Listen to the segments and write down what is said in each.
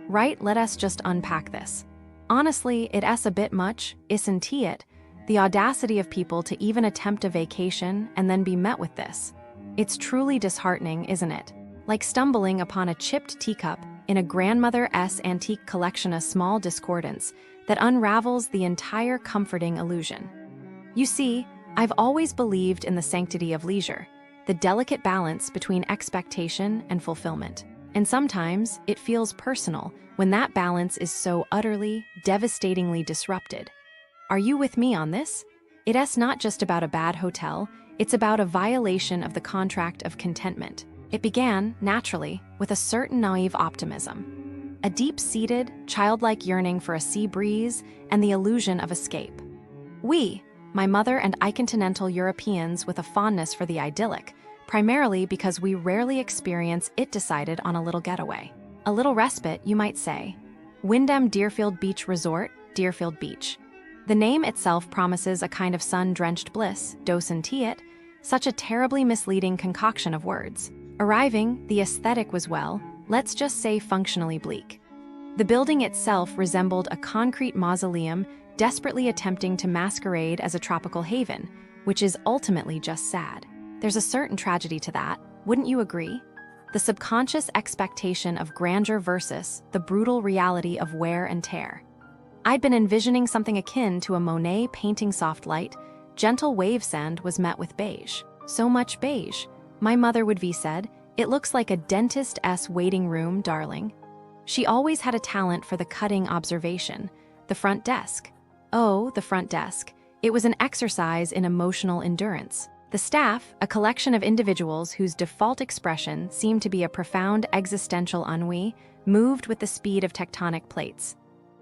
Right, let us just unpack this. Honestly, it's a bit much, isn't it? The audacity of people to even attempt a vacation and then be met with this. It's truly disheartening, isn't it? Like stumbling upon a chipped teacup in a grandmother's antique collection, a small discordance that unravels the entire comforting illusion. You see, I've always believed in the sanctity of leisure, the delicate balance between expectation and fulfillment. And sometimes it feels personal when that balance is so utterly, devastatingly disrupted. Are you with me on this? It's not just about a bad hotel, it's about a violation of the contract of contentment. It began, naturally, with a certain naive optimism, a deep-seated, childlike yearning for a sea breeze and the illusion of escape. We, my mother and I continental Europeans, with a fondness for the idyllic, primarily because we rarely experience it, decided on a little getaway. A little respite, you might say. Wyndham Deerfield Beach Resort, Deerfield Beach. The name itself promises a kind of sun-drenched bliss, doesn't it? Such a terribly misleading concoction of words. Arriving, the aesthetic was, well, let's just say functionally bleak. The building itself resembled a concrete mausoleum desperately attempting to masquerade as a tropical haven, which is ultimately just sad. There's a certain tragedy to that, wouldn't you agree? The subconscious expectation of grandeur versus the brutal reality of wear and tear. I'd been envisioning something akin to a Monet painting. Soft light, gentle wave sand was met with beige. So much beige. My mother would be said, it looks like a dentist's waiting room, darling. She always had a talent for the cutting observation. The front desk. Oh, the front desk. It was an exercise in emotional endurance. The staff, a collection of individuals whose default expression seemed to be a profound existential ennui, moved with the speed of tectonic plates.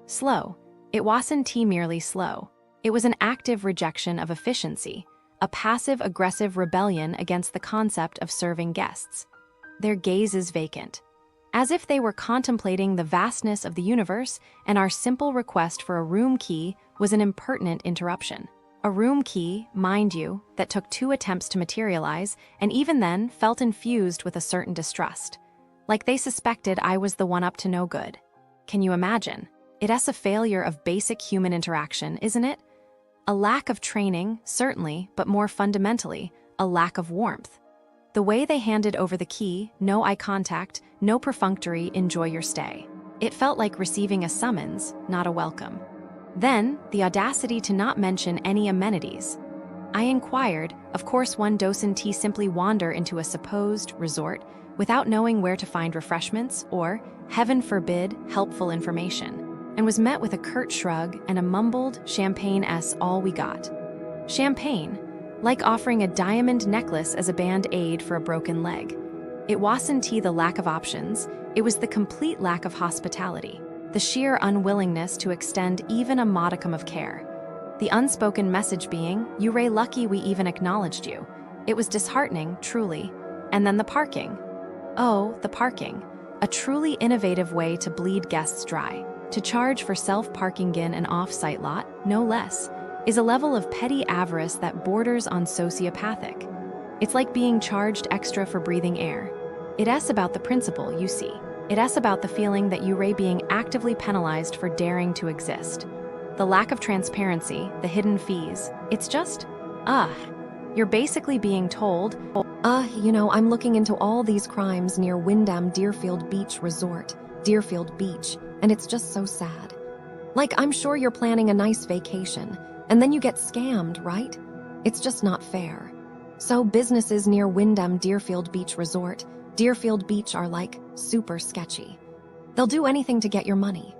Slow. It wasn't merely slow. It was an active rejection of efficiency, a passive-aggressive rebellion against the concept of serving guests. Their gazes vacant, as if they were contemplating the vastness of the universe, and our simple request for a room key was an impertinent interruption. A room key, mind you, that took 2 attempts to materialize, and even then felt infused with a certain distrust. Like they suspected I was the one up to no good. Can you imagine? It's a failure of basic human interaction, isn't it? A lack of training, certainly, but more fundamentally, a lack of warmth. The way they handed over the key, no eye contact, no perfunctory enjoy your stay. It felt like receiving a summons, not a welcome. Then, the audacity to not mention any amenities. I inquired, of course one doesn't simply wander into a supposed resort without knowing where to find refreshments or, heaven forbid, helpful information, and was met with a curt shrug and a mumbled, champagne's all we got. Champagne, like offering a diamond necklace as a band-aid for a broken leg. It wasn't the lack of options, it was the complete lack of hospitality. The sheer unwillingness to extend even a modicum of care. The unspoken message being, "You're lucky we even acknowledged you." It was disheartening, truly. And then the parking. Oh, the parking. A truly innovative way to bleed guests dry. To charge for self-parking in an off-site lot, no less, is a level of petty avarice that borders on sociopathic. It's like being charged extra for breathing air. It's about the principle, you see. It's about the feeling that you're being actively penalized for daring to exist. The lack of transparency, the hidden fees, it's just, you're basically being told, I'm looking into all these crimes near Wyndham Deerfield Beach Resort, Deerfield Beach, and it's just so sad. Like, I'm sure you're planning a nice vacation, and then you get scammed, right? It's just not fair. So businesses near Wyndham Deerfield Beach Resort, Deerfield Beach are like super sketchy. They'll do anything to get your money.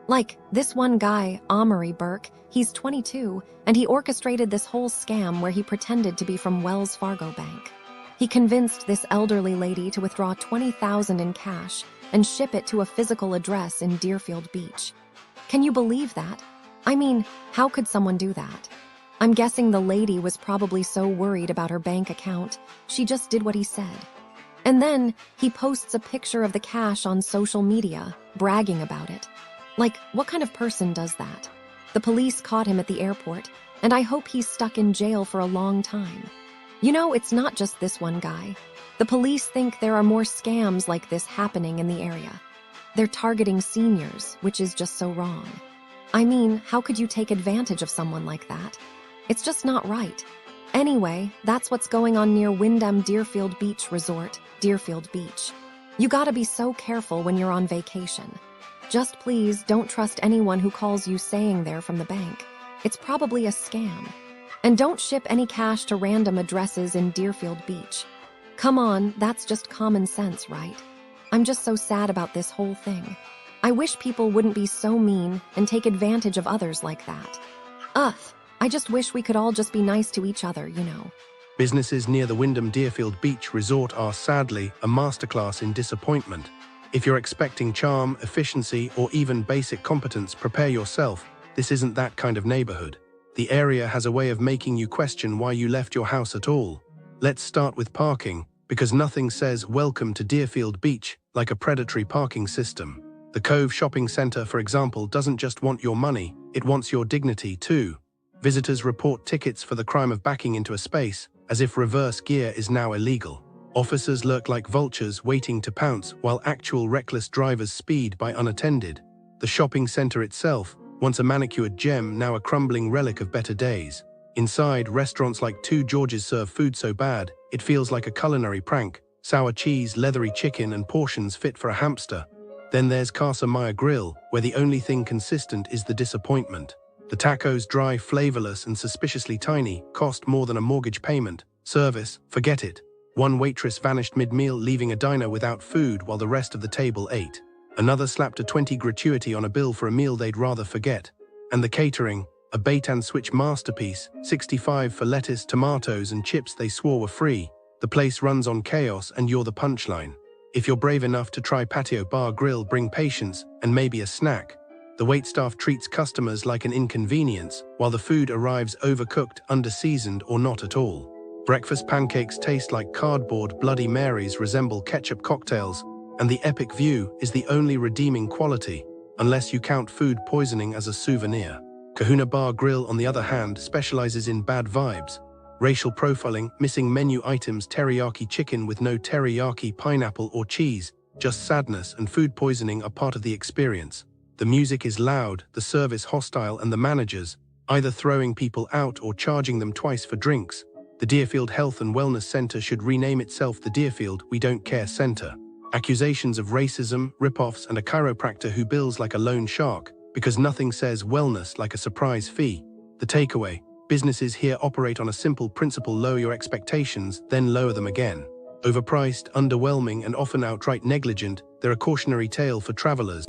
Like this one guy, Amory Burke, he's 22, and he orchestrated this whole scam where he pretended to be from Wells Fargo Bank. He convinced this elderly lady to withdraw $20,000 in cash and ship it to a physical address in Deerfield Beach. Can you believe that? I mean, how could someone do that? I'm guessing the lady was probably so worried about her bank account, she just did what he said. And then he posts a picture of the cash on social media, bragging about it. Like, what kind of person does that? The police caught him at the airport, and I hope he's stuck in jail for a long time. You know, it's not just this one guy. The police think there are more scams like this happening in the area. They're targeting seniors, which is just so wrong. I mean, how could you take advantage of someone like that? It's just not right. Anyway, that's what's going on near Wyndham Deerfield Beach Resort, Deerfield Beach. You gotta be so careful when you're on vacation. Just please don't trust anyone who calls you saying they're from the bank. It's probably a scam. And don't ship any cash to random addresses in Deerfield Beach. Come on, that's just common sense, right? I'm just so sad about this whole thing. I wish people wouldn't be so mean and take advantage of others like that. I just wish we could all just be nice to each other, you know. Businesses near the Wyndham Deerfield Beach Resort are sadly a masterclass in disappointment. If you're expecting charm, efficiency, or even basic competence, prepare yourself. This isn't that kind of neighborhood. The area has a way of making you question why you left your house at all. Let's start with parking, because nothing says welcome to Deerfield Beach like a predatory parking system. The Cove Shopping Center, for example, doesn't just want your money, it wants your dignity too. Visitors report tickets for the crime of backing into a space, as if reverse gear is now illegal. Officers lurk like vultures waiting to pounce, while actual reckless drivers speed by unattended. The shopping center itself, once a manicured gem, now a crumbling relic of better days. Inside, restaurants like Two Georges serve food so bad, it feels like a culinary prank. Sour cheese, leathery chicken, and portions fit for a hamster. Then there's Casa Maya Grill, where the only thing consistent is the disappointment. The tacos, dry, flavorless, and suspiciously tiny, cost more than a mortgage payment. Service, forget it. One waitress vanished mid-meal, leaving a diner without food while the rest of the table ate. Another slapped a 20 gratuity on a bill for a meal they'd rather forget. And the catering, a bait-and-switch masterpiece, 65 for lettuce, tomatoes, and chips they swore were free. The place runs on chaos, and you're the punchline. If you're brave enough to try patio bar grill, bring patience and maybe a snack. The waitstaff treats customers like an inconvenience, while the food arrives overcooked, under-seasoned, or not at all. Breakfast pancakes taste like cardboard, Bloody Marys resemble ketchup cocktails, and the epic view is the only redeeming quality, unless you count food poisoning as a souvenir. Kahuna Bar Grill, on the other hand, specializes in bad vibes. Racial profiling, missing menu items, teriyaki chicken with no teriyaki, pineapple, or cheese, just sadness and food poisoning are part of the experience. The music is loud, the service hostile, and the managers, either throwing people out or charging them twice for drinks. The Deerfield Health and Wellness Center should rename itself the Deerfield We Don't Care Center. Accusations of racism, rip-offs, and a chiropractor who bills like a loan shark, because nothing says wellness like a surprise fee. The takeaway: businesses here operate on a simple principle: lower your expectations, then lower them again. Overpriced, underwhelming, and often outright negligent, they're a cautionary tale for travelers.